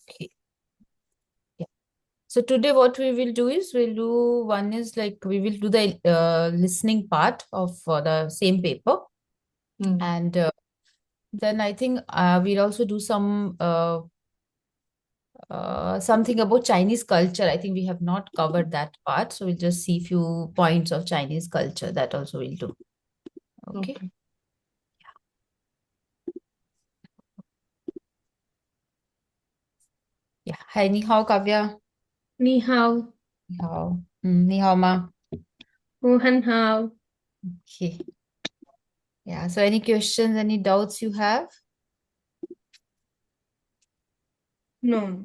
Okay. Yeah. So today what we will do is we will do the listening part of the same paper, and then I think we'll also do something about Chinese culture. I think we have not covered that part, so we'll just see few points of Chinese culture. That also we'll do. Okay. Okay. Yeah. Hi, ni hao, Kavya. 你好，你好，你好吗？我很好。Okay. Yeah. So any questions, any doubts you have? No.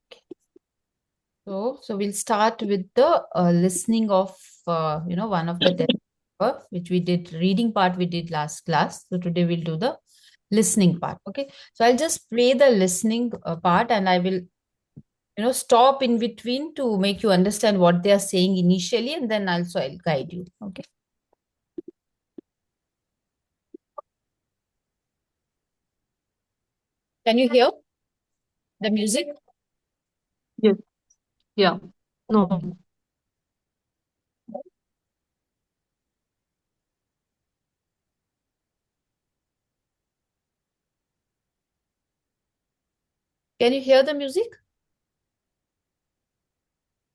Okay. So we'll start with the listening of one of the test paper, which we did reading part we did last class. So today we'll do the listening part. Okay. So I'll just play the listening part, and I will stop in between to make you understand what they are saying initially, and then also I'll guide you. Okay. Can you hear the music? Yes. Yeah. No. Can you hear the music?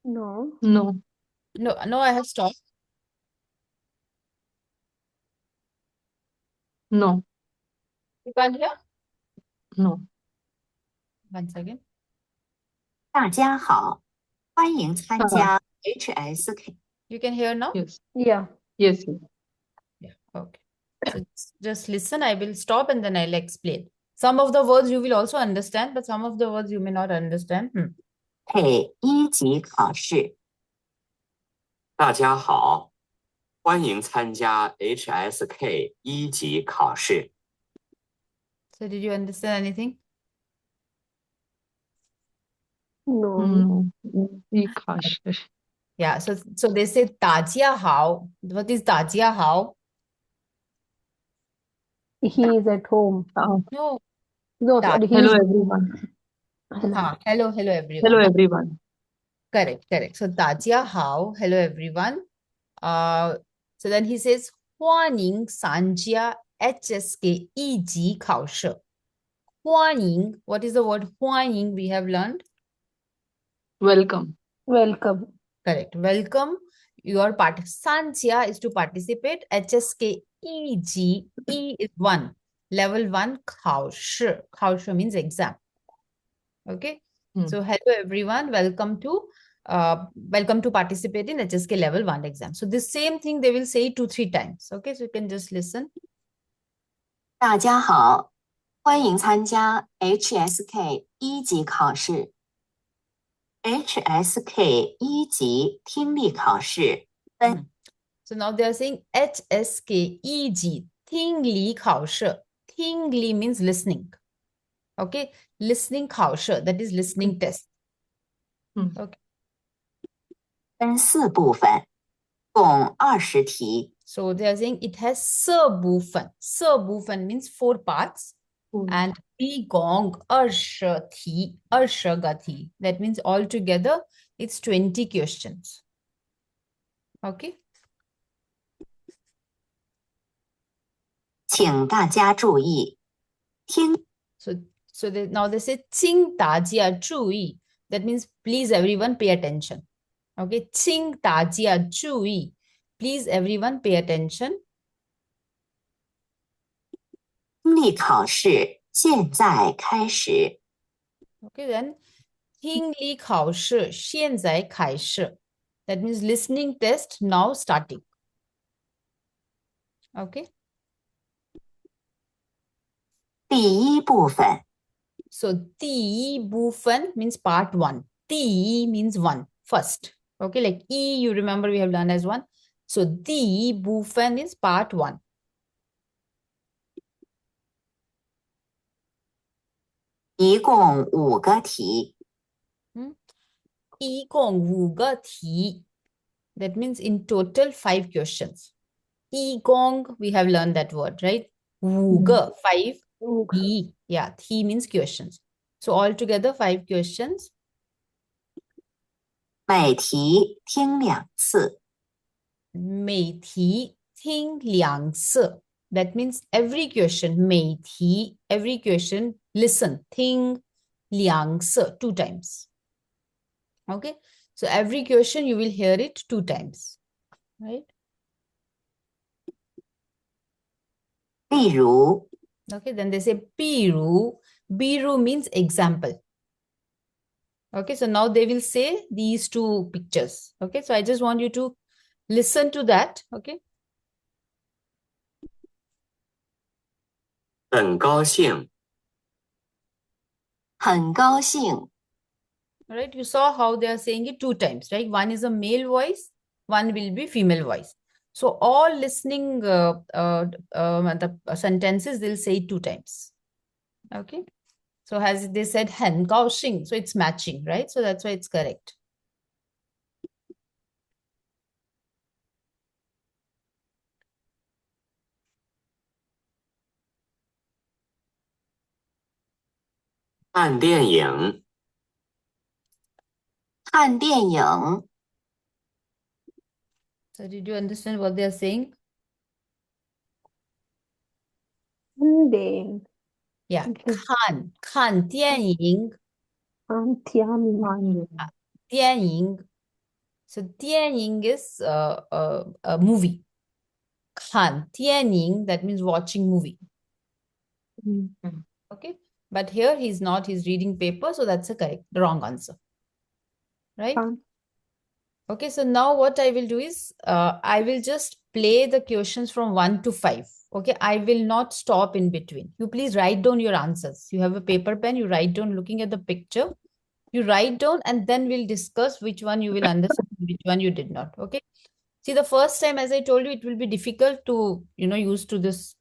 No. No. No, no, I have stopped. No. You can't hear? No. Once again. 大家好，欢迎参 Ah, 加 HSK。 You can hear now? yes. Yeah. Yes. Yes. Yeah. Okay. So just listen. I will stop and then I'll explain. Some of the words you will also understand, but some of the words you may not understand. K 一级考试，大家好，欢迎参加 HSK 一级考试。So did you understand anything? No. Ikash. Yeah. So they say 大家好. What is 大家好? He is at home. No. No, Da- sorry, he Hello is. everyone. Hello. Hello Hello everyone. everyone. Correct. So 大家好, hello everyone. So then he says 欢迎参加 HSK 一级考试. 欢迎, what is the word 欢迎 we have learned? Welcome. Welcome. Correct. Welcome. Your part. Sanjya is to participate. HSK EG. E is 1. Level 1. 考试. 考试 means exam. Okay. So hello everyone. Welcome to participate in HSK level 1 exam. So this same thing they will say 2-3 times. Okay. So you can just listen. 大家好，欢迎参加 HSK 一级考试。HSK 一级听力考试分 So now they are saying HSK EG. 听力考试. 听力 means listening. Okay. Listening 考试. That is listening test. Okay. 分4部分，共20题。 So they are saying it has 4部分. 4部分 means 4 parts. And 一共20题, 20个题. That means altogether it's 20 questions. Okay. 请大家注意，听 Now they say 请大家注意. That means please everyone pay attention. Okay. 请大家注意. Please everyone pay attention. 听力考试现在开始。 Okay, then 听力考试现在开始. That means listening test now starting. Okay. 第一部分， So 第一部分 means part 1. 第一 means 1, first. Okay, like E you remember we have learned as 1. So 第一部分 is part 1. 一共5个题。一共5个题. That means in total 5 questions. 一共 we have learned that word, right? 5个 5 题. Yeah, 题 means questions. So altogether 5 questions. 每题听2次，每题听2次. That means every question, 每题, every question, listen, 听2次, 2 times. Okay, so every question you will hear it 2 times, right? 例如 Okay, then they say biru. Biru means example. Okay, so now they will say these 2 pictures. Okay, so I just want you to listen to that. Okay, 很高兴，很高兴， all right, you saw how they are saying it 2 times, right? One is a male voice, one will be female voice. So all listening the sentences, they'll say it 2 times. Okay, so as they said, 很高兴, so it's matching, right? So that's why it's correct. 看电影，看电影， So did you understand what they are saying? Mundane. Yeah, Okay. 看电影 Antiaman. 电影. So 电影 is a movie. 看电影, that means watching movie. Okay, but here he's not, he's reading paper, so that's the wrong answer. Right? Okay, so now what I will do is I will just play the questions from 1 to 5. Okay, I will not stop in between. You please write down your answers. You have a paper pen, you write down looking at the picture. You write down and then we'll discuss which one you will understand, which one you did not. Okay. See, the first time, as I told you, it will be difficult to, use to this,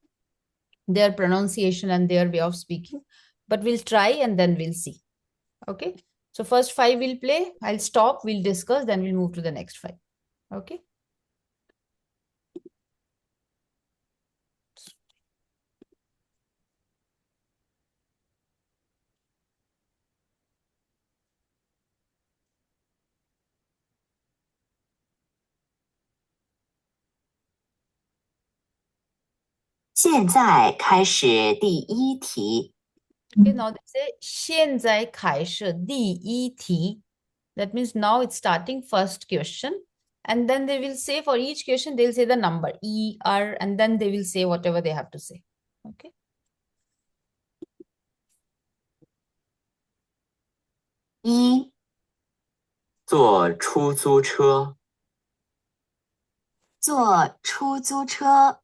their pronunciation and their way of speaking. But we'll try and then we'll see. Okay. So first 5 we'll play. I'll stop. We'll discuss. Then we'll move to the next 5. Okay.现在开始第1题， Okay. Now they say 现在开始第一题. That means now it's starting first question. And then they will say for each question, they'll say the number E, R, and then they will say whatever they have to say. Okay. 1坐出租车，坐出租车，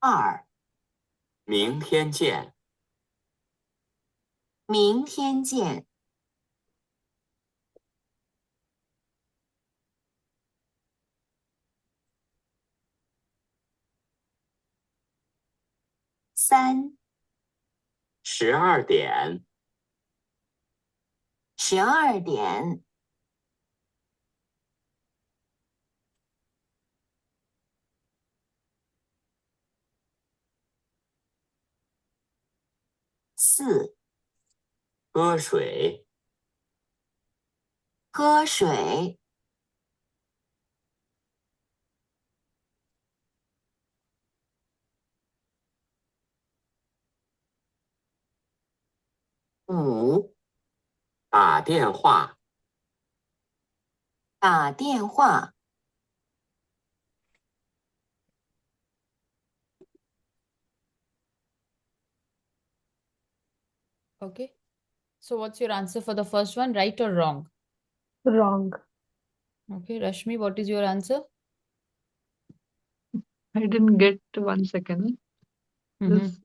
2明天见。明天见， 3 12点， 12点， 4喝水，喝水， 5打电话，打电话， Okay. So what's your answer for the first one, right or wrong? Wrong. Okay, Rashmi, what is your answer? I didn't get 1 second. Mhm. This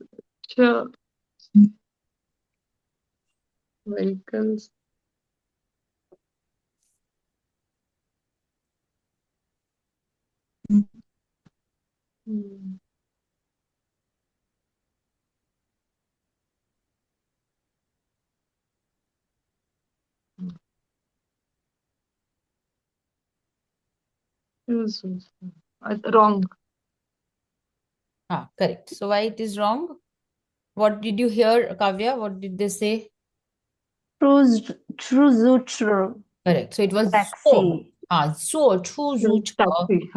vehicles. Hmm. Choose. Wrong. Correct. So why it is wrong? What did you hear, Kavya? What did they say? True. Correct. So it was Taxi. so choose. Taxi.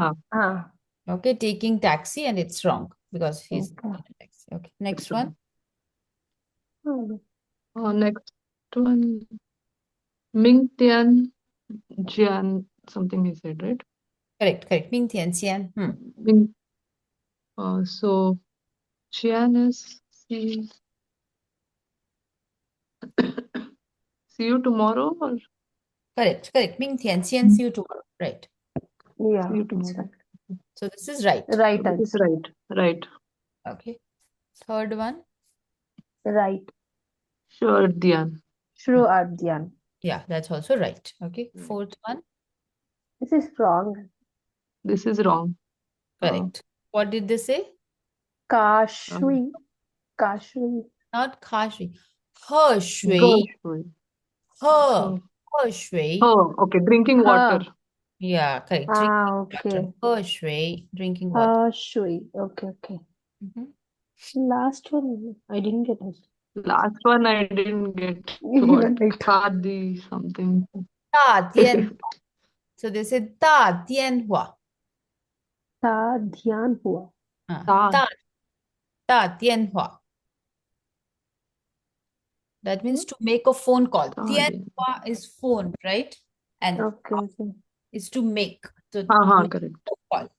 Okay, taking taxi, and it's wrong because he's Okay. in a taxi. Okay, next one. Next one. Ming Tian Jian. Something he said, right? Correct. 明天见. Ming. So Jian is see. See you tomorrow or Correct. 明天见. See you tomorrow. Right. Yeah. see you It's tomorrow. right. So this is right. Right This is answer. right. Okay. Third one. Right. Sure, Dian. True Adyan. Yeah, that's also right. Okay. Right. Fourth one. This is wrong. This is wrong. Correct. What did they say? Kashwi. Not Kashi. He shui. Gershwin. He shui. Oh, okay. Drinking water. Yeah, correct. Drinking Okay. water. He shui. Drinking water. Shui. Okay. Mhm. Last one, I didn't get it. Last one I didn't get. Even What? right. Khadi something. 大电. So they said 大电话. Ta dhyan hua. Ta. 大电话. That means to make a phone call. Ta. 电话 is phone, right? And Okay. is to make. So make Correct. a call.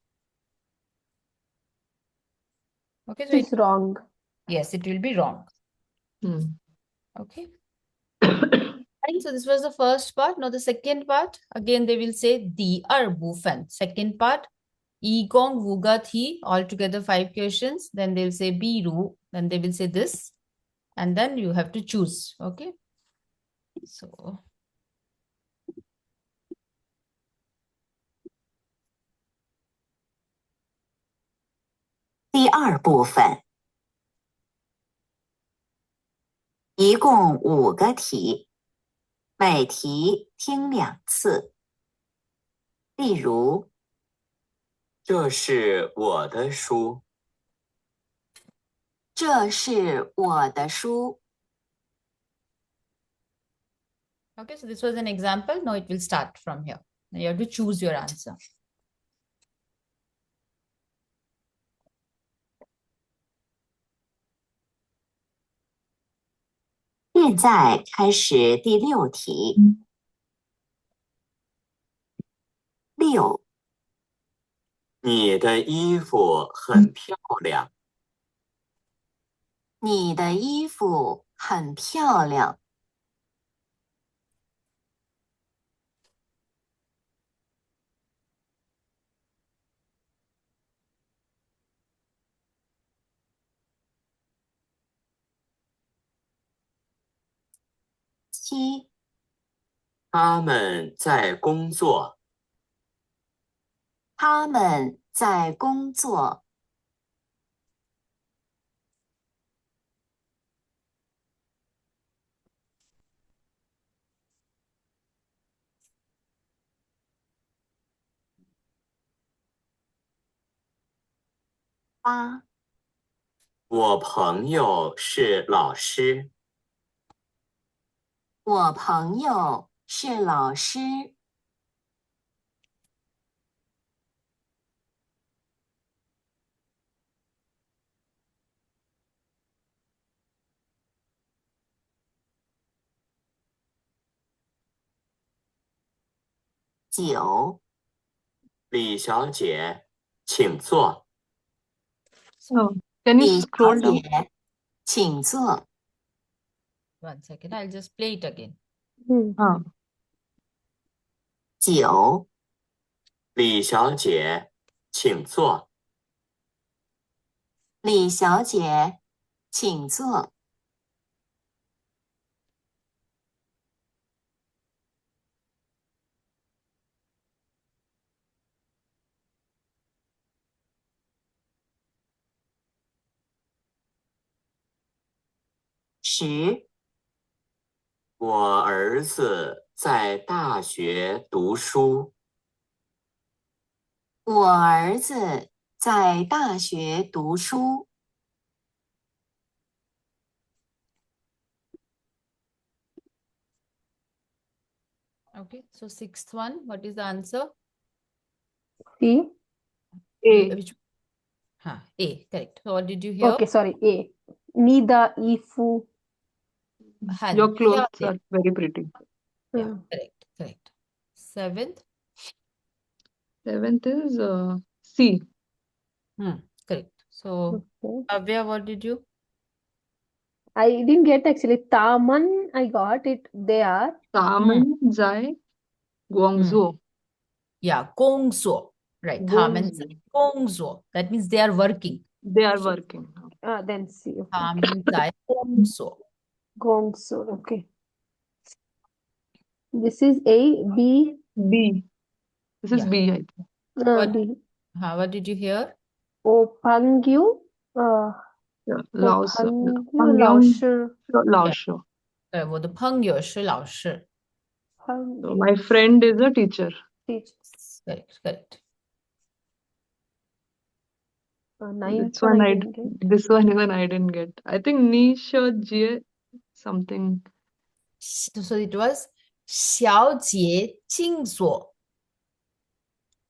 Okay, so This is wrong. yes, it will be wrong. Okay. Right, so this was the first part. Now the second part, again they will say the bufen. Second part, igong vuga thi, altogether 5 questions. Then they'll say biru. Then they will say this. And then you have to choose. Okay. So 第二部分一共5个题，每题听2次。例如，这是我的书。这是我的书。 okay, so this was an example. Now it will start from here. Now you have to choose your answer. 现在开始第6题。6，你的衣服很漂亮。你的衣服很漂亮。7，他们在工作。他们在工作。8，我朋友是老师。我朋友是老师。9，李小姐，请坐。 Can you 李小 scroll down? 姐，请坐。 1 second. I'll just play it again. 9，李小姐，请坐。李小姐，请坐。10，我儿子在大学读书。我儿子在大学读书。Okay, so sixth one, what is the answer? C. A. Which? A, correct. So what did you hear? Okay, sorry. A. Nida Ifu. Your clothes Yeah, are very pretty. correct, correct. Seventh? Seventh is C. Correct. So, Okay. Avya, what did you? I didn't get actually. Taman, I got it. They are. Tamen Zai Guangzhou. Yeah, Gongsuo. Right. Guangzhou. Gongsuo. That means they are working. They are working. Then C. Okay. Hamenzai Gongsuo. Gongsu. Okay. This is A. B. B. This is Yeah. B, I think. What, B. what did you hear? Opangyu. Yeah. Laos. Opangyu. Pangyong Laoshi. Laosho. 我的朋友是老师。So my friend is a teacher. Correct, correct. Ninth This one I I didn't get. this one even I didn't get. I think Nisha Jie something. So it was 小姐静坐。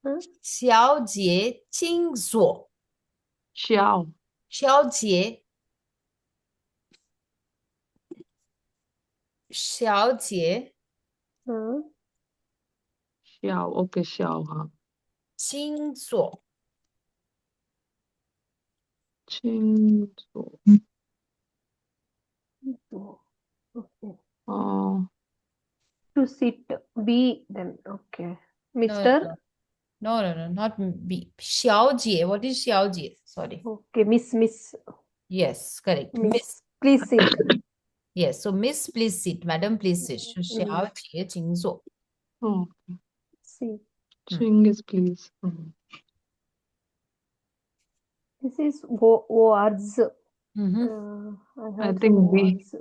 Huh? 小姐静坐。 Xiao. 小姐。小姐 Huh? Xiao. Okay, Xiao. Huh. 静坐。 Qingzuo. Okay. Uh, To sit. B then. Okay. No, Mr. not B. 小姐, what is 小姐? Sorry. Okay. Miss. Yes, correct. Miss. Please sit. Yes, so Miss, please sit. Madam, please sit. 小姐静坐。 oh, C. Ching is please. This is words. I I have think some B. words.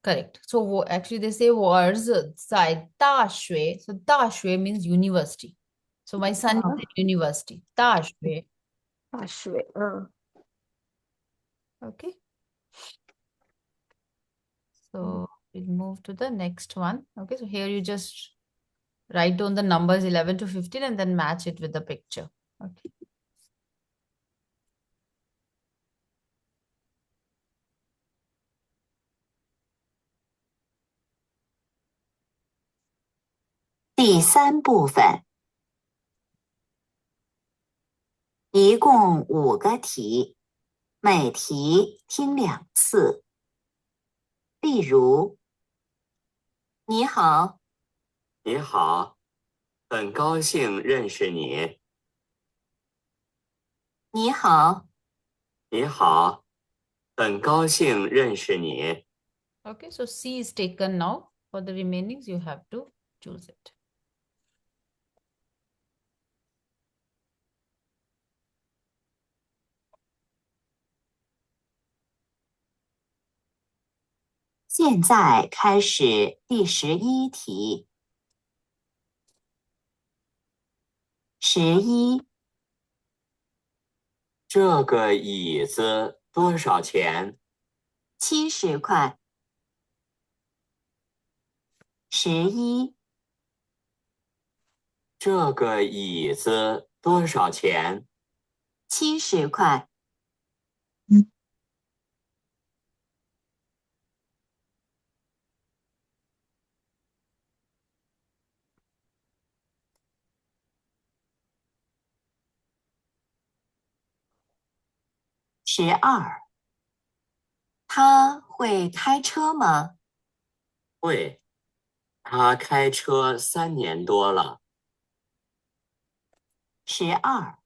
Correct. So actually they say 我儿子在大学. So 大学 means university. So my son is in university. 大学. Ashwe. Okay. So we'll move to the next one. Okay, so here you just write down the numbers 11 to 15 and then match it with the picture. Okay.第三部分，一共5个题，每题听2次。例如，你好，你好，很高兴认识你。你好，你好，很高兴认识你。 Okay, so C is taken now. For the remainings, you have to choose it. 现在开始第11题。11，这个椅子多少钱70块。11，这个椅子多少钱70块。12，他会开车吗？会，他开车3年多了。12，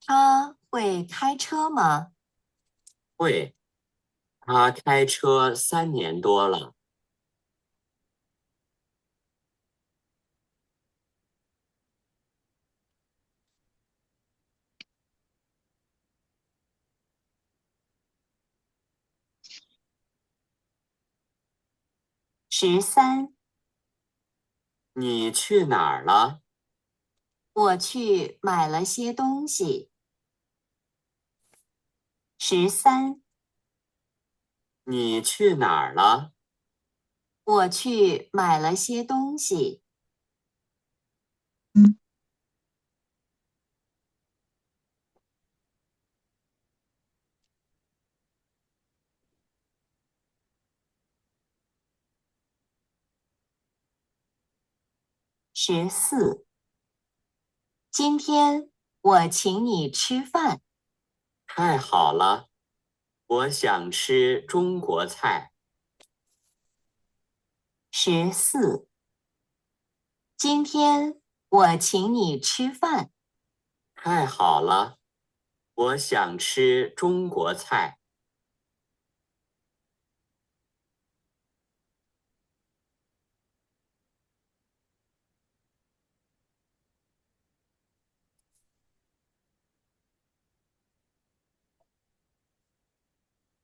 他会开车吗？会，他开车3年多了。13，你去哪儿了？我去买了些东西。13，你去哪儿了？我去买了些东西。14，今天我请你吃饭。太好了，我想吃中国菜。14，今天我请你吃饭。太好了，我想吃中国菜。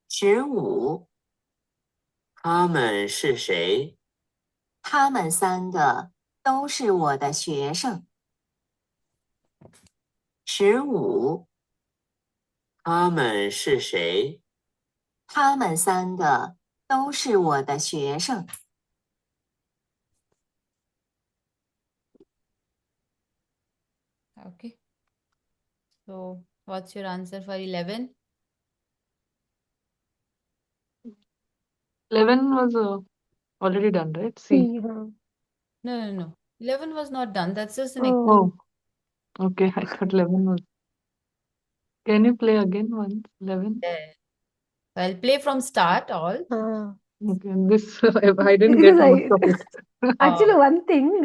15，他们是谁？他们3个都是我的学生。15，他们是谁？他们3个都是我的学生。Okay. So, what's your answer for 11? 11 was already done, right? C. C, No, no, no. 11 was not done. That's just an Oh, Oh, okay. I thought 11 was. Can you play again once? 11? example. I'll play from start all. Okay. This I didn't because get most I of it. actually Uh, one thing,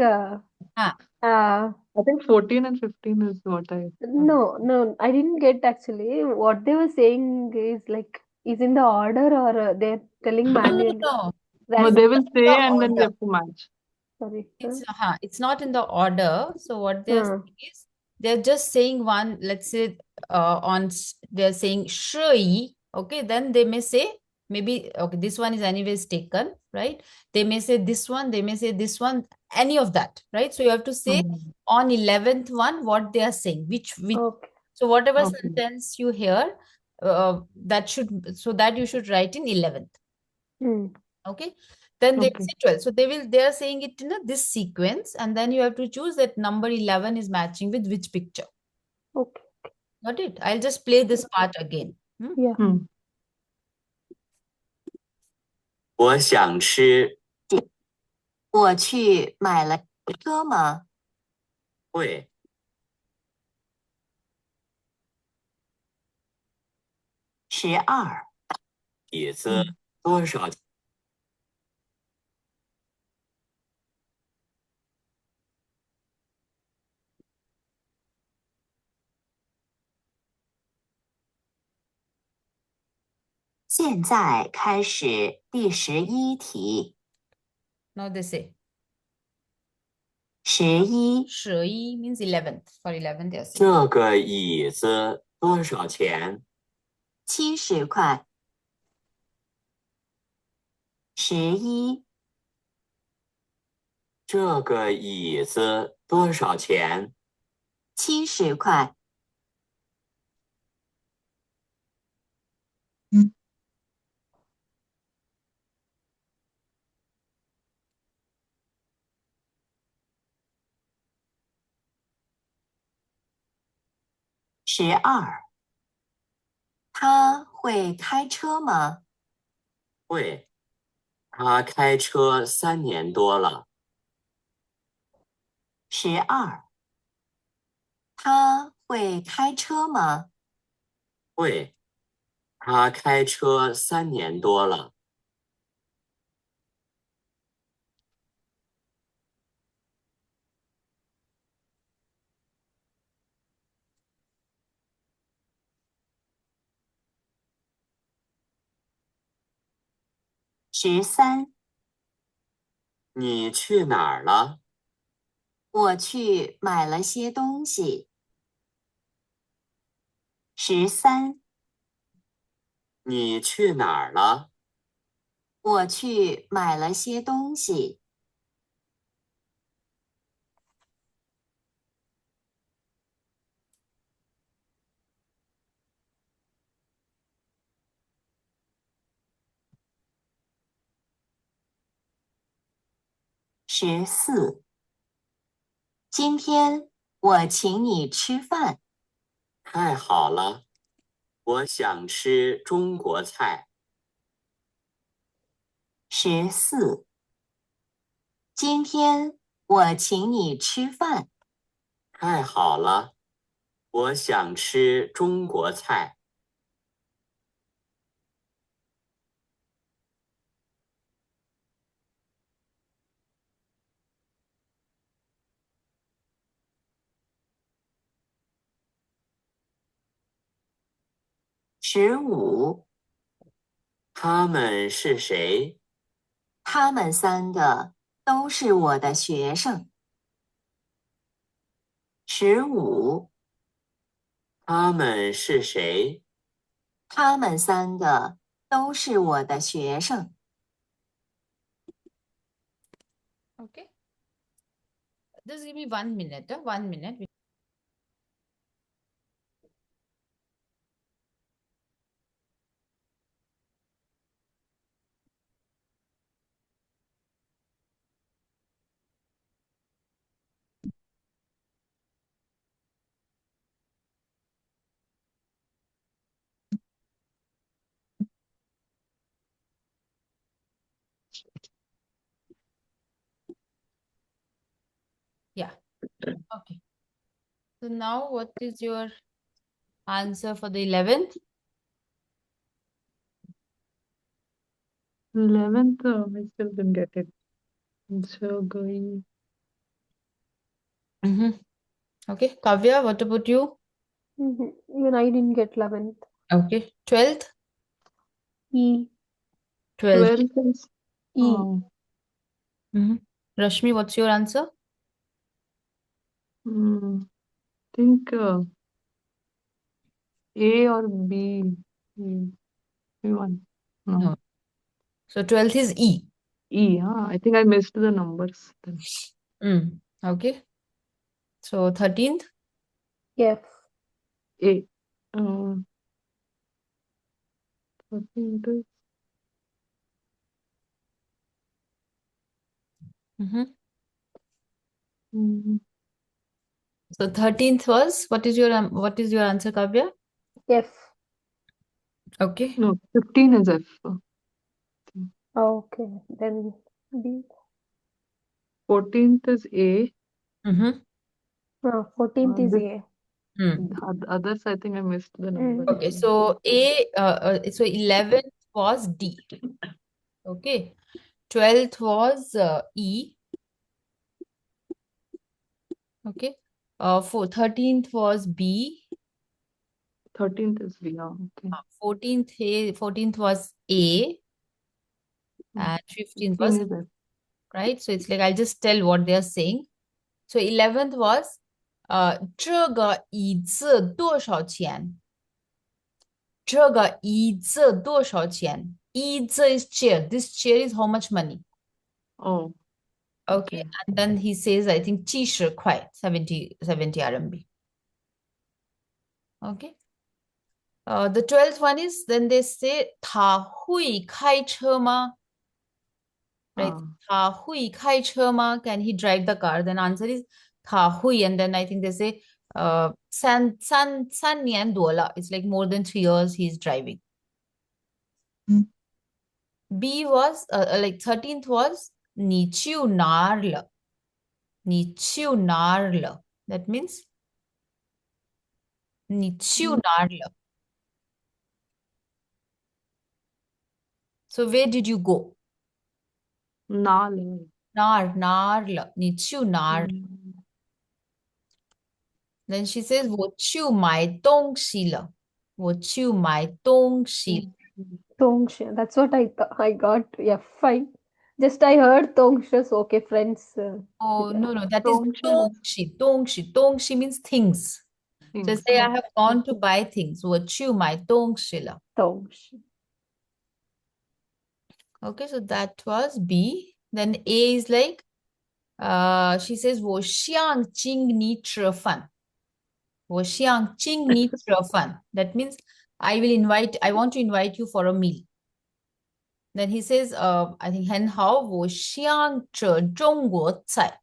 ah, I think 14 and 15 is what I. no, I didn't get actually. What they were saying is like, is in the order or they're telling no, no, manually. no. No, It's Random. they will not in say the and then we order. have to match. Sorry. It's not in the order. So what they're Huh. saying is they're just saying one, let's say they're saying shui, okay, then they may say maybe okay, this one is anyways taken, right? They may say this one, they may say this one, any of that, right? So you have to say Hmm. on 11th one what they are saying, which Okay. so whatever Okay. sentence you hear, that should so that you should write in 11th. Hmm. Okay, then they Okay. say 12, so they are saying it in this sequence, and then you have to choose that number 11 is matching with which picture. Okay. Got it? I'll just play this part again. Yeah. Hmm. 我想吃，我去买了车吗？会， 12，椅子嗯多少钱？现在开始第11题。Now they say 11， 11 means 11th. For 11, they are saying 这个椅子多少钱？ 70块。11，这个椅子多少钱？ 70块。12，他会开车吗？会，他开车3年多了。12，他会开车吗？会，他开车3年多了。13，你去哪儿了？我去买了些东西。13，你去哪儿了？我去买了些东西。14. 今天我请你吃饭。太好了，我想吃中国菜。14. 今天我请你吃饭。太好了，我想吃中国菜。15. 他们是谁？他们3个都是我的学生。15. 他们是谁？他们3个都是我的学生。Okay. Just give me 1 minute. 1 minute. Yeah. Okay. So now what is your answer for the 11th? 11th, I still didn't get it. So going Okay. Kavya, what about you? Even I didn't get 11th. Okay. 12th? E. 12th. 12th is E. Rashmi, what's your answer? think A or B. One. No. No. So 12th is E. E. I think I missed the numbers then. Okay. So 13th? F. A. 13th is So 13th was, what is your answer, Kavya? F. Okay. no, 15 is F. Okay. Then B. 14th is A. 14th is A. Others, I think I missed the number. Okay, so so 11th was D. Okay. 12th was E. Okay. 13th was B. 13th is B. Okay. 14th was A. And 15th 15 was, is F. right? So it's like, I'll just tell what they're saying. So 11th was 这个椅子多少钱？这个椅子多少钱？椅子 is chair. This chair is how much money? Oh. Okay. And then he says, I think 70块, 70 RMB. Okay. The 12th one is, then they say 他会开车吗？Right. 他会开车吗? Can he drive the car? Then answer is 他会, and then I think they say 三年多了. It's like more than 3 years he's driving. B was like 13th was 你去哪儿了? 你去哪儿了? That means 你去哪儿了? So where did you go? 哪里？哪儿了? 你去哪儿了? Then she says 我去买东西了. 我去买东西了. Tongsha. That's what I got. Yeah, fine. Just I heard Tongsha. So okay, friends. Oh, yeah. no, that is 东西 means things. So say I have gone to buy things. 我去买东西了. Tongsha. Okay, so that was B. Then A is like, she says 我想请你吃饭. 我想请你吃饭. That means I want to invite you for a meal. Then he says, I think 很好，我想吃中国菜。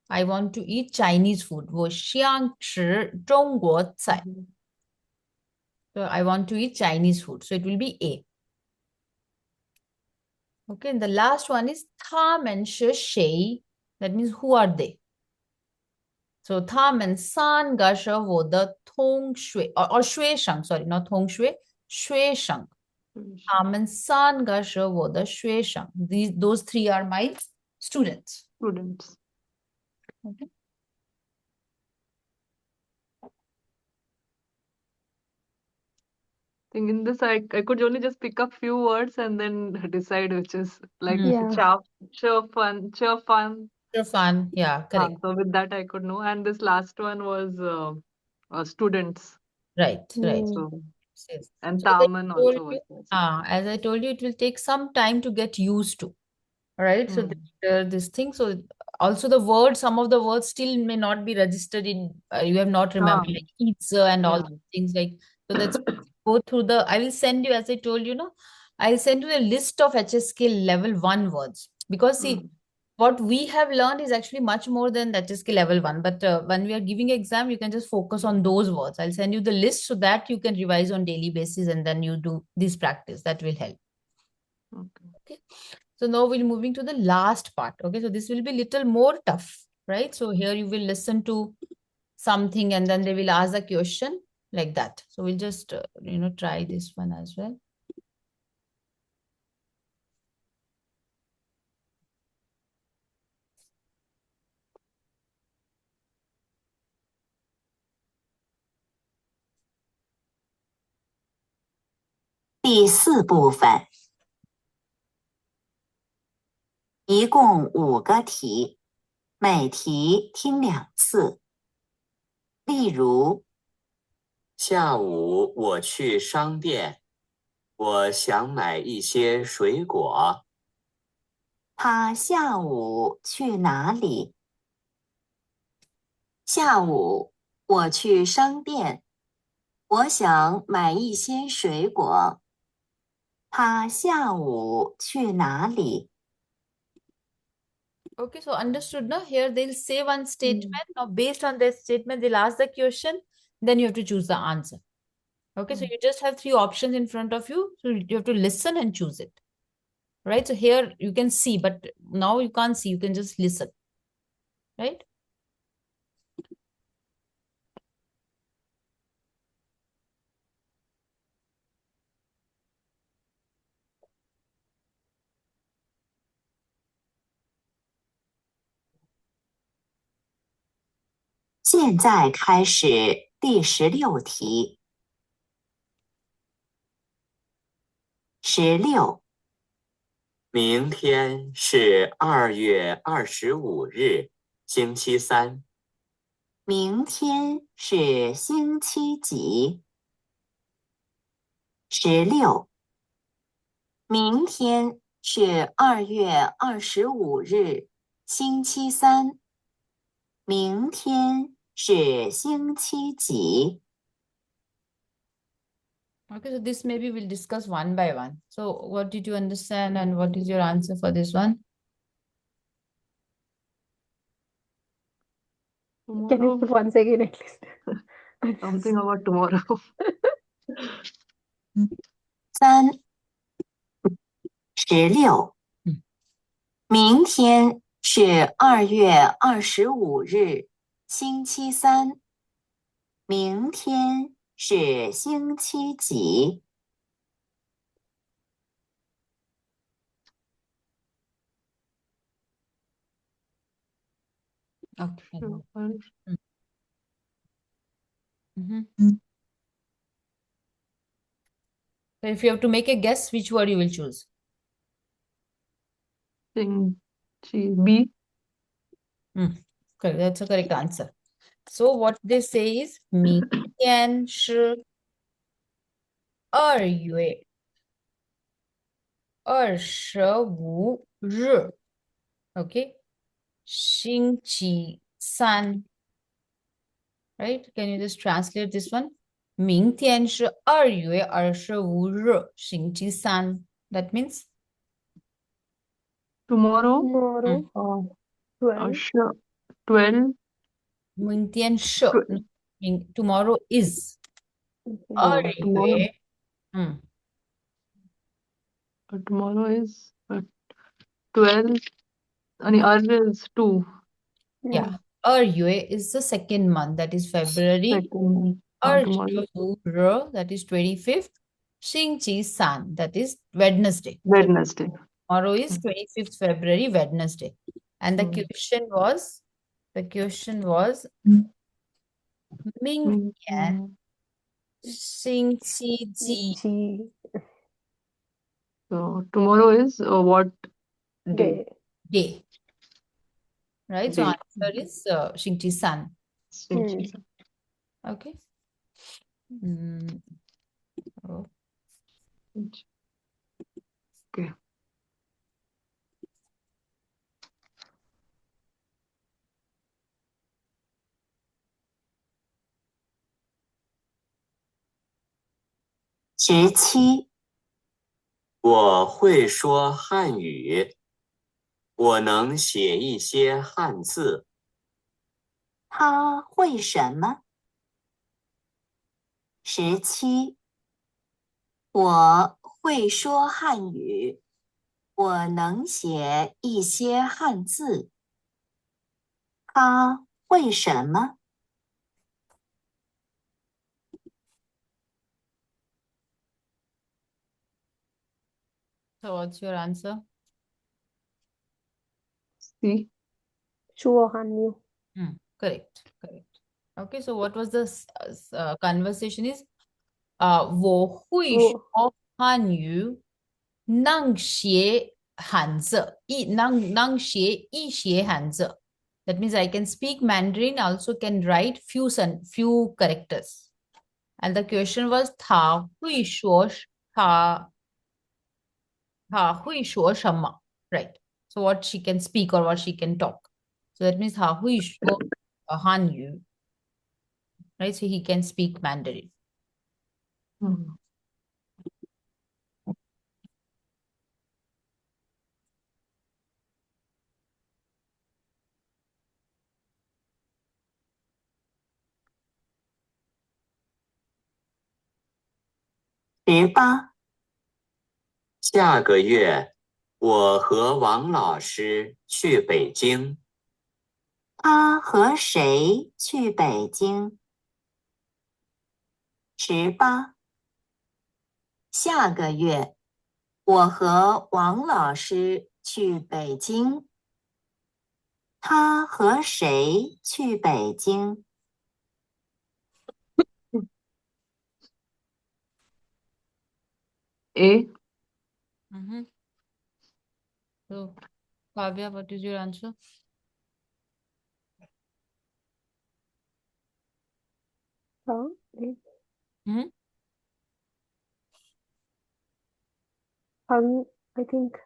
I want to eat Chinese food. 我想吃中国菜。So I want to eat Chinese food. So it will be A. Okay, and the last one is 他们是谁? That means who are they? So 他们三个是我的同学 or 学生 sorry, not 同学，学生。他们三个是我的学生。Those three are my students. Students. Okay. Think in this I could only just pick up few words and then decide which is like Yeah. fun. Fun. Yeah, correct. So with that I could know. And this last one was students. Right, right. Mm. So Yes. and So as I Taman told also was you, there. as I told you, it will take some time to get used to. Right? So this thing. So also the words, some of the words still may not be registered in, you have not remembered, Ah, like pizza and all yeah. those things. Like, so that's go through the, I will send you, as I told you, no, I'll send you a list of HSK level 1 words. Because see, what we have learned is actually much more than HSK level 1. But when we are giving exam, you can just focus on those words. I'll send you the list so that you can revise on daily basis and then you do this practice. That will help. Okay. So now we're moving to the last part. Okay. So this will be little more tough, right? So here you will listen to something and then they will ask the question like that. So we'll just, try this one as well.第四部分，一共5个题，每题听2次。例如，下午我去商店，我想买一些水果。他下午去哪里？下午我去商店，我想买一些水果。他下午去哪里？ Okay, so understood, no? Here they'll say one statement. Now, based on that statement, they'll ask the question. Then you have to choose the answer. Okay, so you just have 3 options in front of you. So you have to listen and choose it. Right? So here you can see, but now you can't see. You can just listen. Right? 现在开始第16题。16，明天是2月25日，星期三。明天是星期几？16，明天是2月25日，星期三。明天是星期几？ Okay, so this maybe we'll discuss one by one. So what did you understand and what is your answer for this one? Can you Tomorrow, put once again at least? something about tomorrow. 3、16，明天是2月25日，星期三。明天是星期几？ Okay. I So if you have to make a guess, which word you will choose? think B. Correct. That's a correct answer. So what they say is 明天是2月25日 Okay. 星期三 Right? Can you just translate this one? 明天是2月25日星期三 That means Tomorrow, Tomorrow, 12. sure, 12, 明天是 tw- tomorrow is Okay. 二 tomorrow, 月 tomorrow is 12, and is 2, yeah 二月 is the second month, that is February. second, tomorrow, 22 that is 25th. 星期三 that is Wednesday. So Wednesday. tomorrow is 25th February, Wednesday. And the question was 明天星期几 G So tomorrow is what day? day. day, right? So Day. answer is 星期三. Okay. Oh. Okay.17我会说汉语，我能写一些汉字。他会什么？17我会说汉语，我能写一些汉字。他会什么？ So what's your answer? C. Chuohanyu. Correct. Okay, so what was the conversation is 我会说汉语，能写汉字，能写一些汉字。That means I can speak Mandarin, also can write few characters. And the question was 他会说什么 right? So what she can speak or what she can talk. So that means 他会说汉语 right? So he can speak Mandarin. Mm. 18下个月，我和王老师去北京。他和谁去北京？18下个月，我和王老师去北京。他和谁去北京？ A. So Kavya, what is your answer? Hung, I think.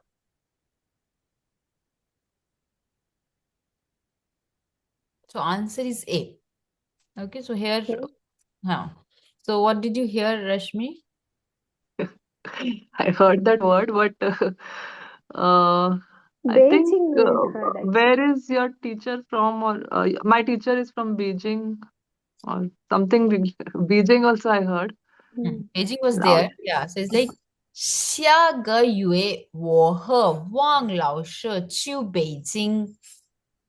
So answer is A. Okay, so here, Okay. So what did you hear, Rashmi? I heard that word, but I think Beijing we didn't heard actually. where is your teacher from? Or my teacher is from Beijing or something. Beijing also I heard. Beijing was Now, there. Yeah, so it's like 下个月我和王老师去北京。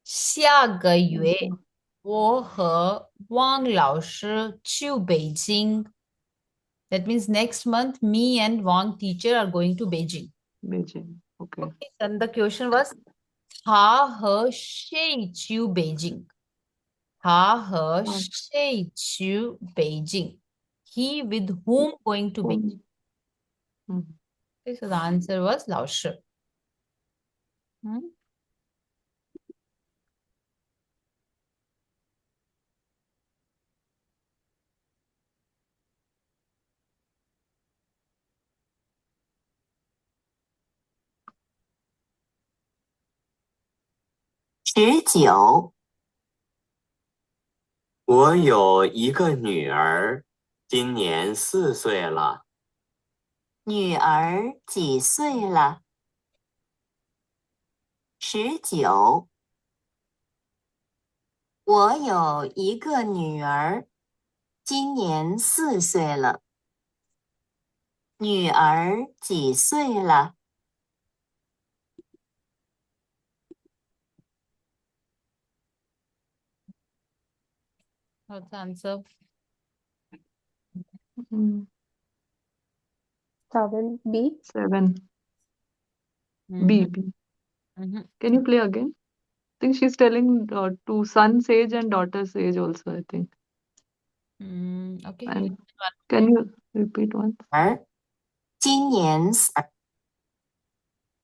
下个月我和王老师去北京。That means next month, me and Wang teacher are going to Beijing. Beijing. Okay. Okay, and the question was 他和谁去北京？他和谁去北京？ He with whom going to Beijing? Okay, so the answer was 老师。19我有一个女儿，今年4岁了。女儿几岁了19。我有一个女儿，今年4岁了。女儿几岁了？ What's the answer? Mm, 7. B. 7. Mm-hmm. B. B. Mm-hmm. Can you play again? I think she's telling to son's age and daughter's age also, I think. Okay. And can you repeat once? 儿今年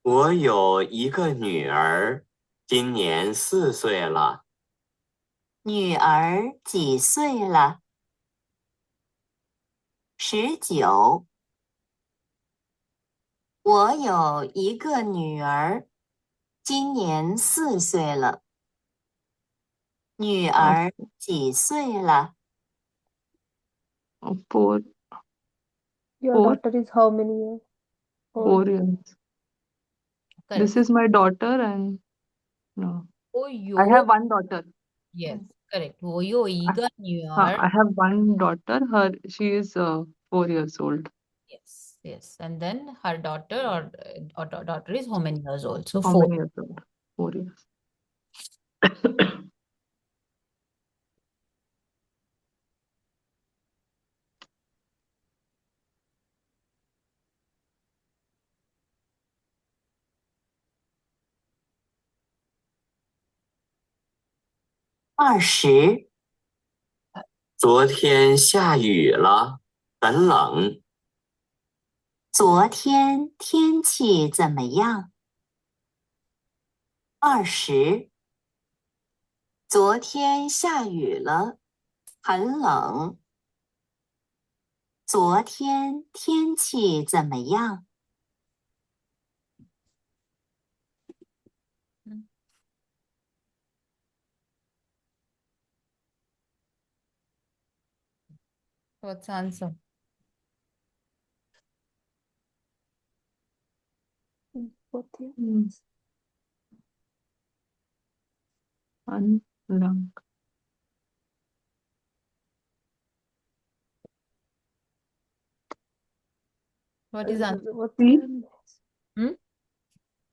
我有一个女儿，今年4岁了。女儿几岁了？ 19。我有一个女儿，今年4岁了。女儿几岁了？ 4. Your 4. daughter is how many years old? 4 years. Correct. This is my daughter and no. Oh, I yo. have one daughter. Yes, correct. 我有一个女儿。I have one daughter. She is 4 years old. Yes, yes. And then her daughter or daughter is how many years old? So How 4. many years old? 4 years. 20。昨天下雨了，很冷。昨天天气怎么样？20。昨天下雨了，很冷。昨天天气怎么样？ What's the answer? Both years. Mm. Unlung. What is answer? What C. Hmm?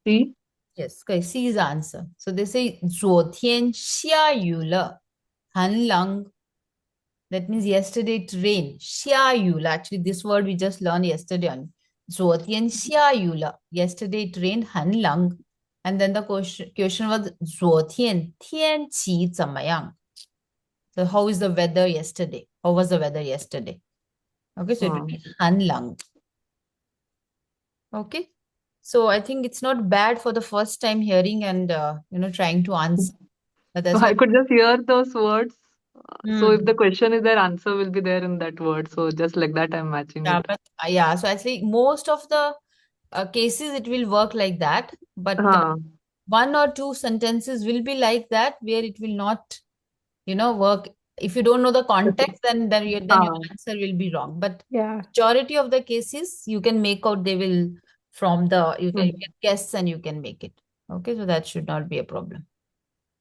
C. Yes, okay. C is the answer. So they say 昨天下雨了，很冷. That means yesterday it rained. 下雨了. Actually, this word we just learned yesterday on. 昨天下雨了. Yesterday it rained 很冷. And then the question was 昨天天气怎么样? So how is the weather yesterday? How was the weather yesterday? Okay, so it will be 很冷. Okay. So I think it's not bad for the first time hearing and trying to answer. But So that's I why. could just hear those words. So if Hmm. the question is there, answer will be there in that word. So just like that, I'm matching Yeah, it. but yeah, so actually most of the cases it will work like that, but one or two sentences will be like that where it will not, work. If you don't know the context, then your answer will be wrong. But Yeah. majority of the cases you can make out they will you can Mm. guess and you can make it. Okay, so that should not be a problem.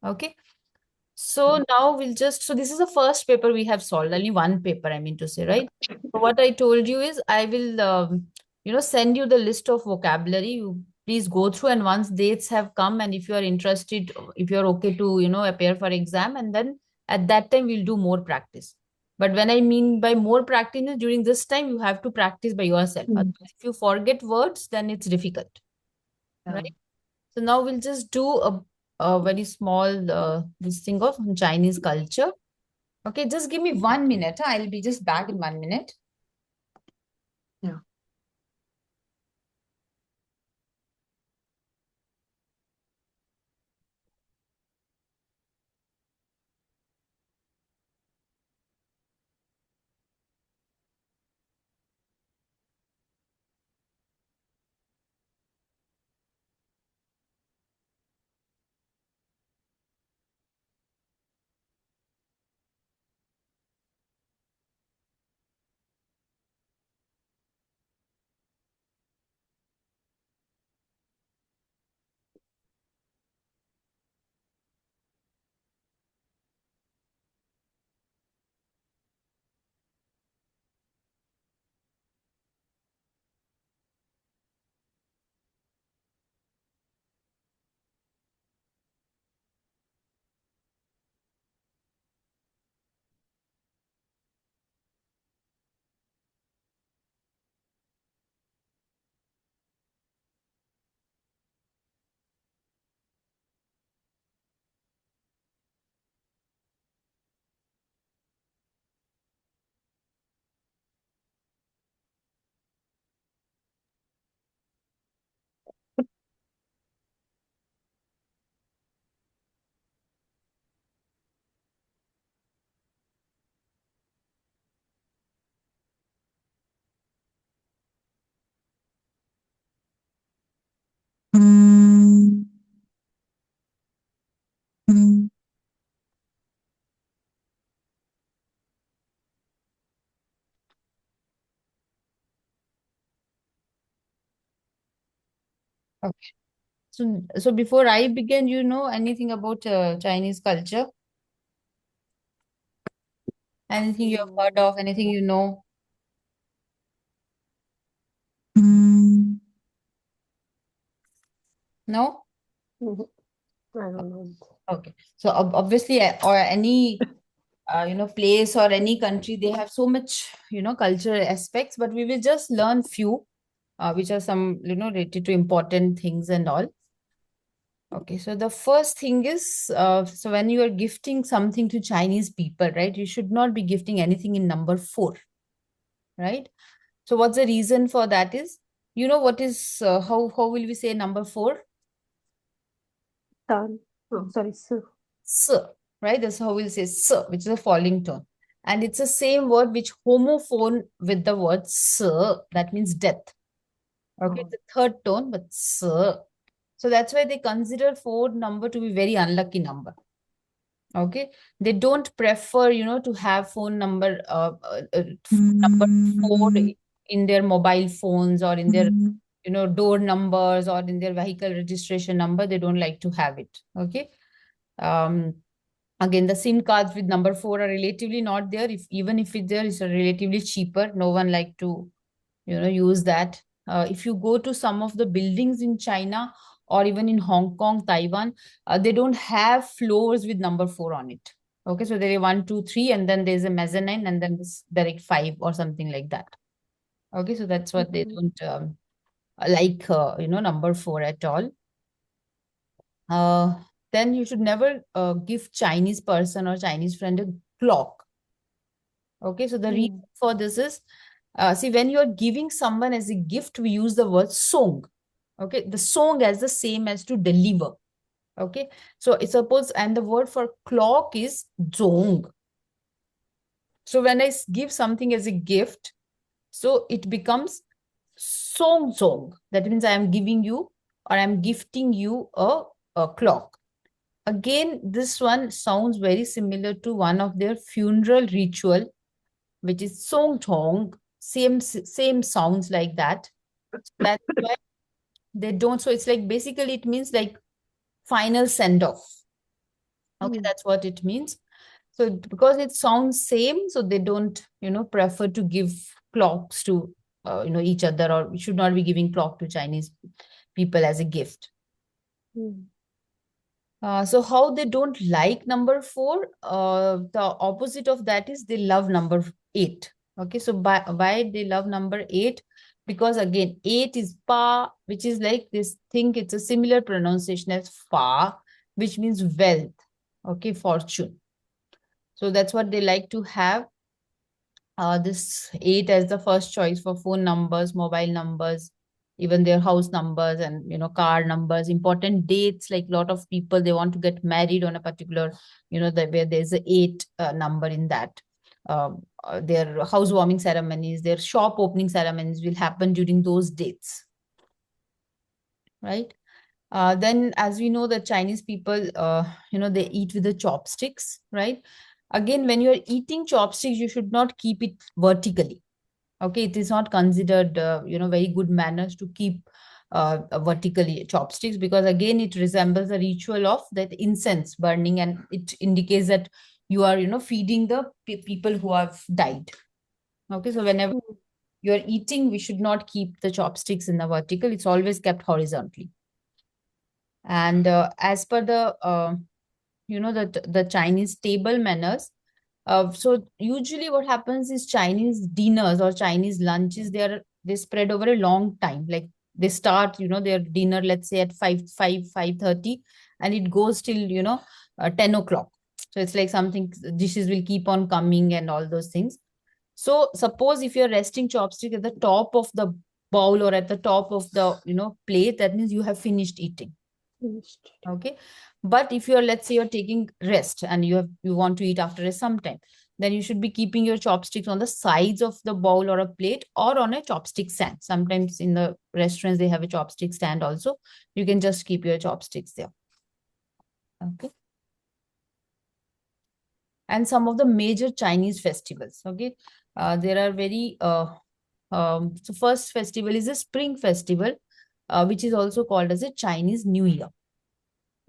Okay. So now so this is the first paper we have solved, only one paper, I mean to say, right? So what I told you is I will, send you the list of vocabulary. You please go through, and once dates have come, and if you are interested, if you're okay to, appear for exam, and then at that time we'll do more practice. But when I mean by more practice, is during this time you have to practice by yourself. Mm. Otherwise, if you forget words, then it's difficult, right? So now we'll just do a very small this thing of Chinese culture. Okay, just give me 1 minute. I'll be just back in 1 minute. Yeah. Okay. So before I begin, you know anything about Chinese culture? Anything you have heard of? Anything you know? No? Mhm. I don't know. Okay. So obviously, or any place or any country, they have so much cultural aspects, but we will just learn few, which are some related to important things and all. Okay, so the first thing is, so when you are gifting something to Chinese people, right, you should not be gifting anything in number 4, right? So what's the reason for that is, what is, how will we say number 4? Turn. Oh, sorry, sir. S, right? That's how we'll say s, which is a falling tone. And it's the same word which homophone with the word s, that means death. Okay, it's the third tone, but s. So that's why they consider 4 number to be very unlucky number. Okay, they don't prefer, to have phone number, number 4 in their mobile phones or in their, door numbers or in their vehicle registration number. They don't like to have it. Okay. Um, Again, the SIM cards with number 4 are relatively not there. If even if it's there, it's relatively cheaper. No one like to, use that. If you go to some of the buildings in China or even in Hong Kong, Taiwan, they don't have floors with number 4 on it. Okay, so there are 1, 2, 3, and then there's a mezzanine, and then this direct 5 or something like that. Okay, so that's what they don't like, number 4 at all. Then you should never give Chinese person or Chinese friend a clock. Okay, so the reason for this is, see, when you're giving someone as a gift, we use the word song. Okay, the song as the same as to deliver. Okay, so it's suppose, and the word for clock is zong. So when I give something as a gift, so it becomes song zong. That means I am giving you or I'm gifting you a clock. Again, this one sounds very similar to one of their funeral ritual, which is song tong. Same sounds like that. That's why they don't. So it's like basically it means like final send off. Okay, that's what it means. So because it sounds same, so they don't prefer to give clocks to each other, or we should not be giving clock to Chinese people as a gift. So how they don't like number 4, the opposite of that is they love number 8. Okay, so why they love number 8? Because again, 8 is pa, which is like this thing, it's a similar pronunciation as fa, which means wealth, okay, fortune. So that's what they like to have. This 8 as the first choice for phone numbers, mobile numbers, even their house numbers, and car numbers, important dates. Like a lot of people, they want to get married on a particular, where there's a 8 number in that. Their housewarming ceremonies, their shop opening ceremonies will happen during those dates, right? Then, as we know, the Chinese people, they eat with the chopsticks, right? Again, when you're eating chopsticks, you should not keep it vertically. Okay, it is not considered, very good manners to keep vertically chopsticks, because again, it resembles a ritual of that incense burning, and it indicates that you are, feeding the people who have died. Okay, so whenever you're eating, we should not keep the chopsticks in the vertical. It's always kept horizontally. And as per the Chinese table manners, so usually what happens is Chinese dinners or Chinese lunches, they spread over a long time. Like they start, their dinner, let's say at 5:30, and it goes till 10 o'clock. So it's like something, dishes will keep on coming and all those things. So suppose if you're resting chopstick at the top of the bowl or at the top of the plate, that means you have finished eating. Okay, but if you're, let's say you're taking rest and you want to eat after some time, then you should be keeping your chopsticks on the sides of the bowl or a plate or on a chopstick stand. Sometimes in the restaurants, they have a chopstick stand also. You can just keep your chopsticks there. Okay. And some of the major Chinese festivals. Okay. There are very, so first festival is a Spring Festival, which is also called as a Chinese New Year.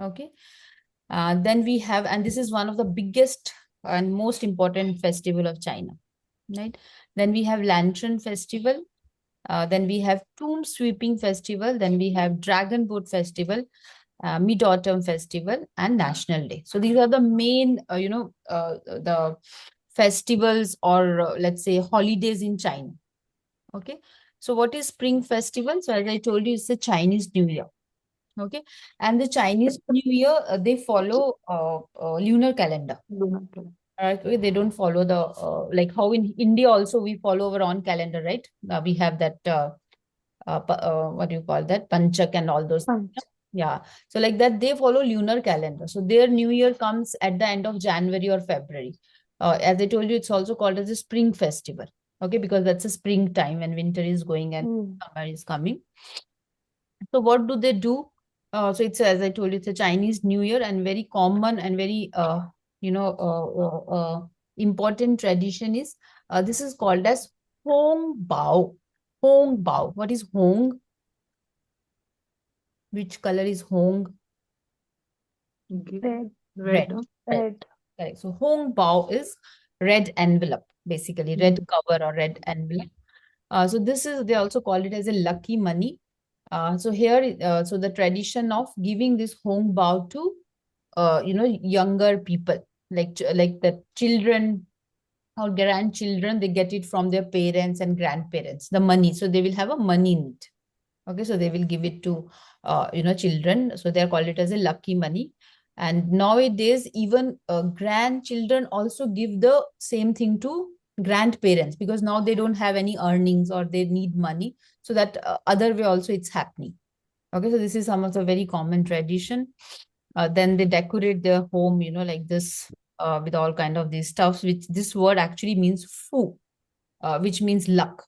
Okay. Then we have, and this is one of the biggest and most important festival of China, right? Then we have Lantern Festival. Then we have Tomb Sweeping Festival. Then we have Dragon Boat Festival, Mid-Autumn Festival, and National Day. So these are the main, the festivals or let's say holidays in China. Okay. So what is Spring Festival? So as I told you, it's the Chinese New Year. Okay. And the Chinese New Year, they follow lunar calendar. Okay, they don't follow the like how in India also we follow our own calendar, right? We have that what do you call that? Panchak and all those. Punch. Yeah. So like that, they follow lunar calendar. So their New Year comes at the end of January or February. As I told you, it's also called as a Spring Festival. Okay, because that's a spring time when winter is going and summer is coming. So what do they do? So it's, as I told you, it's a Chinese New Year, and very common and very important tradition is this is called as Hong Bao. Hong Bao. What is Hong? Which color is Hong? Red. Red. Red. Correct. So Hong Bao is red envelope, basically red cover or red envelope. So this is, they also call it as a lucky money. So here, so the tradition of giving this Hong Bao to, younger people, like the children or grandchildren, they get it from their parents and grandparents, the money. So they will have a money need. Okay, so they will give it to, children. So they are called it as a lucky money. And nowadays, even grandchildren also give the same thing to grandparents, because now they don't have any earnings or they need money. So that other way also it's happening. Okay, so this is some of the very common tradition. Then they decorate their home, like this, with all kind of these stuffs, which this word actually means fu, which means luck.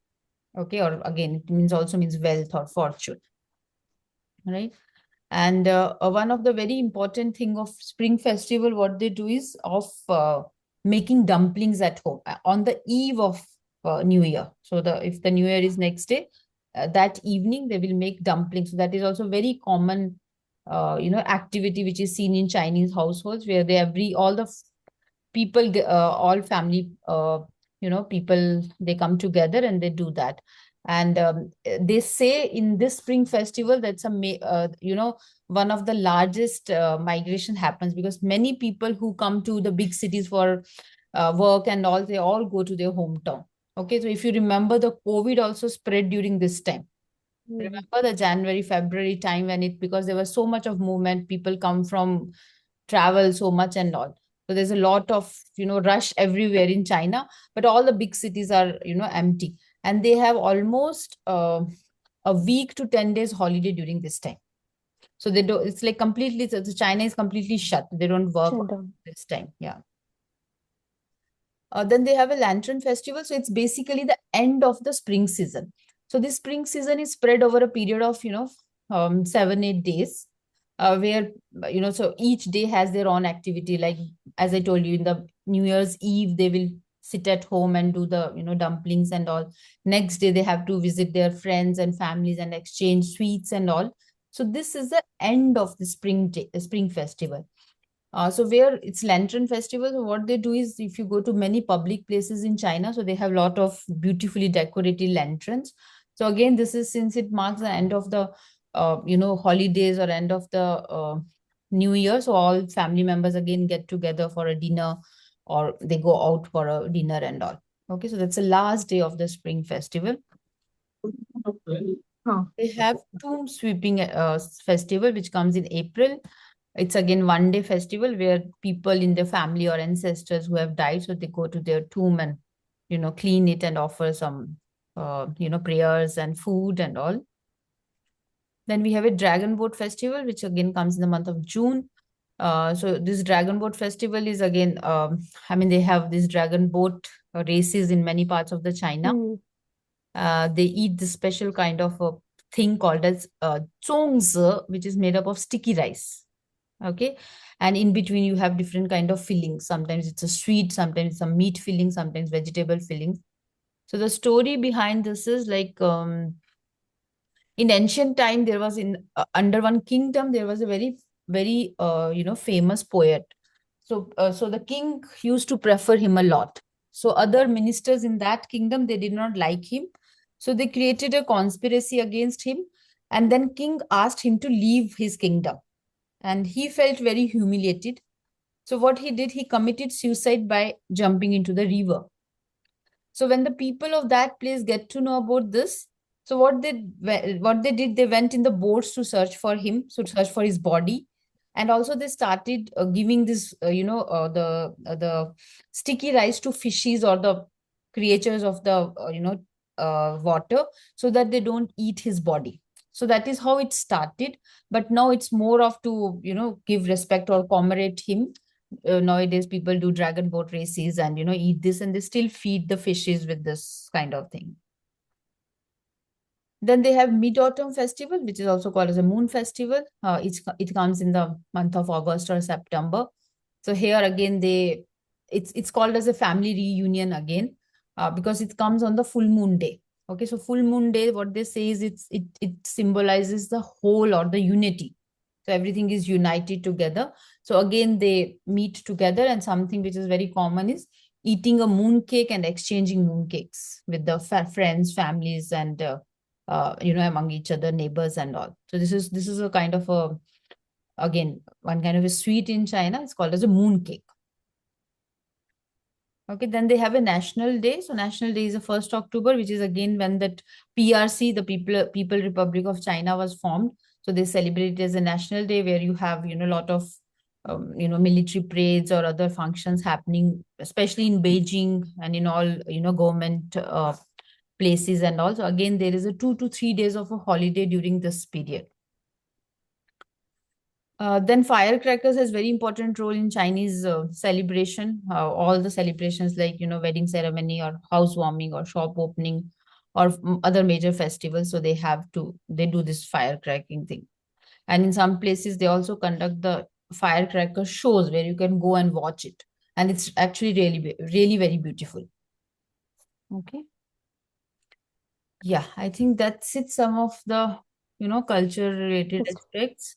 Okay, or again, it means also means wealth or fortune. Right. And one of the very important thing of Spring Festival, what they do is of making dumplings at home on the eve of New Year. So if the New Year is next day, that evening they will make dumplings. So that is also very common, activity which is seen in Chinese households, where all the people, all family, people, they come together and they do that. And they say in this Spring Festival, that's one of the largest migration happens, because many people who come to the big cities for work and all, they all go to their hometown. Okay, so if you remember, the COVID also spread during this time. Remember the January, February time, when because there was so much of movement, people come from travel so much and all. So there's a lot of, rush everywhere in China, but all the big cities are, empty. And they have almost a week to 10 days holiday during this time. So they don't, it's like completely, so China is completely shut. They don't work Shut down. this time. Yeah. Then they have a Lantern Festival. So it's basically the end of the spring season. So this spring season is spread over a period of, 7-8 days, where, so each day has their own activity. Like, as I told you, in the New Year's Eve, they will sit at home and do the, dumplings and all. Next day, they have to visit their friends and families and exchange sweets and all. So this is the end of the spring festival. So where it's Lantern Festival, so what they do is, if you go to many public places in China, so they have a lot of beautifully decorated lanterns. So again, this is since it marks the end of the, holidays or end of the New Year. So all family members again get together for a dinner, or they go out for a dinner and all. Okay, so that's the last day of the Spring Festival. They have Tomb Sweeping Festival, which comes in April. It's again 1-day festival where people in their family or ancestors who have died, so they go to their tomb and, clean it and offer some, prayers and food and all. Then we have a Dragon Boat Festival, which again comes in the month of June. So this dragon boat festival is again, I mean, they have these dragon boat races in many parts of the China. They eat this special kind of a thing called as zongzi, which is made up of sticky rice. Okay, and in between you have different kind of fillings. Sometimes it's a sweet, sometimes it's a meat filling, sometimes vegetable fillings. So the story behind this is like, in ancient time there was in under one kingdom there was a very famous poet. So the king used to prefer him a lot. So other ministers in that kingdom, they did not like him, so they created a conspiracy against him, and then king asked him to leave his kingdom, and he felt very humiliated. So what he did, he committed suicide by jumping into the river. So when the people of that place get to know about this, so what they did, they went in the boats to search for him, so to search for his body, and also they started giving this, the sticky rice to fishes or the creatures of the water, so that they don't eat his body. So that is how it started. But now it's more of to give respect or commemorate him. Nowadays people do dragon boat races and eat this, and they still feed the fishes with this kind of thing. Then they have Mid-Autumn Festival, which is also called as a moon festival. It comes in the month of August or September. So here again, it's called as a family reunion again, because it comes on the full moon day. Okay, so full moon day, what they say is it symbolizes the whole or the unity. So everything is united together. So again, they meet together, and something which is very common is eating a moon cake and exchanging moon cakes with the friends, families, and among each other, neighbors and all. So this is a kind of a, again, one kind of a sweet in China. It's called as a moon cake. Okay, then they have a national day. So national day is the 1st October, which is again when that PRC, the People Republic of China, was formed. So they celebrate it as a national day, where you have a lot of military parades or other functions happening, especially in Beijing and in all government places. And also again there is a 2 to 3 days of a holiday during this period. Then firecrackers has very important role in Chinese celebration. All the celebrations like wedding ceremony or housewarming or shop opening or other major festivals. So they do this firecracking thing. And in some places they also conduct the firecracker shows where you can go and watch it. And it's actually really very beautiful. Okay. Yeah, I think that's it. Some of the culture related Yes. aspects.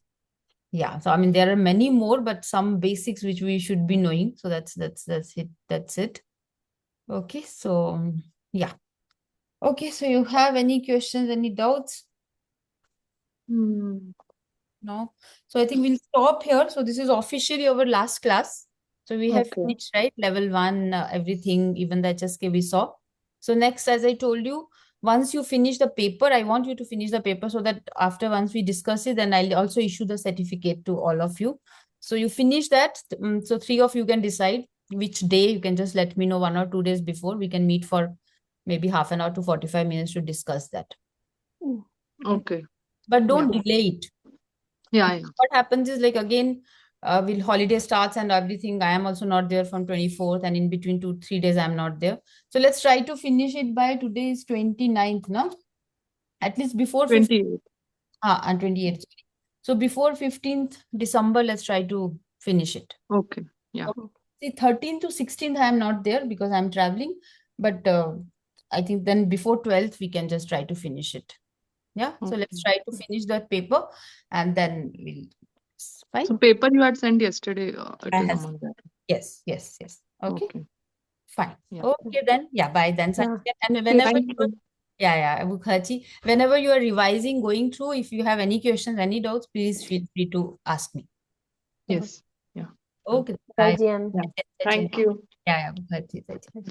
Yeah, so I mean there are many more, but some basics which we should be knowing. So that's it. That's it. Okay, so yeah. Okay, so you have any questions, any doubts? No. So I think we'll stop here. So this is officially our last class. So we have Okay. finished, right? Level 1, everything, even the HSK we saw. So next, as I told you, once you finish the paper, I want you to finish the paper so that after once we discuss it, then I'll also issue the certificate to all of you. So you finish that. So 3 of you can decide which day. You can just let me know 1 or 2 days before. We can meet for maybe half an hour to 45 minutes to discuss that. Okay. But don't Yeah. delay it. Yeah. What happens is like again, will holiday starts and everything. I am also not there from 24th, and in between 2-3 days I'm not there. So let's try to finish it by today is 29th, no? At least before 15th. 28. And 28th. So before 15th December, let's try to finish it. Okay. Yeah. Okay. See, 13th to 16th I am not there because I'm traveling. But I think then before 12th we can just try to finish it. Yeah. So let's try to finish that paper, and then we'll. Fine. So paper you had sent yesterday, it I is have- among that. Yes. Okay. Okay. Fine. Yeah. Okay then. Yeah, bye then. Yeah. And whenever Thank you you. Mukherjee, whenever you are revising, going through, if you have any questions, any doubts, please feel free to ask me. Yes. Yeah. Okay. Bye, Bye. Jian. Yeah. Thank you. Mukherjee. Thank you.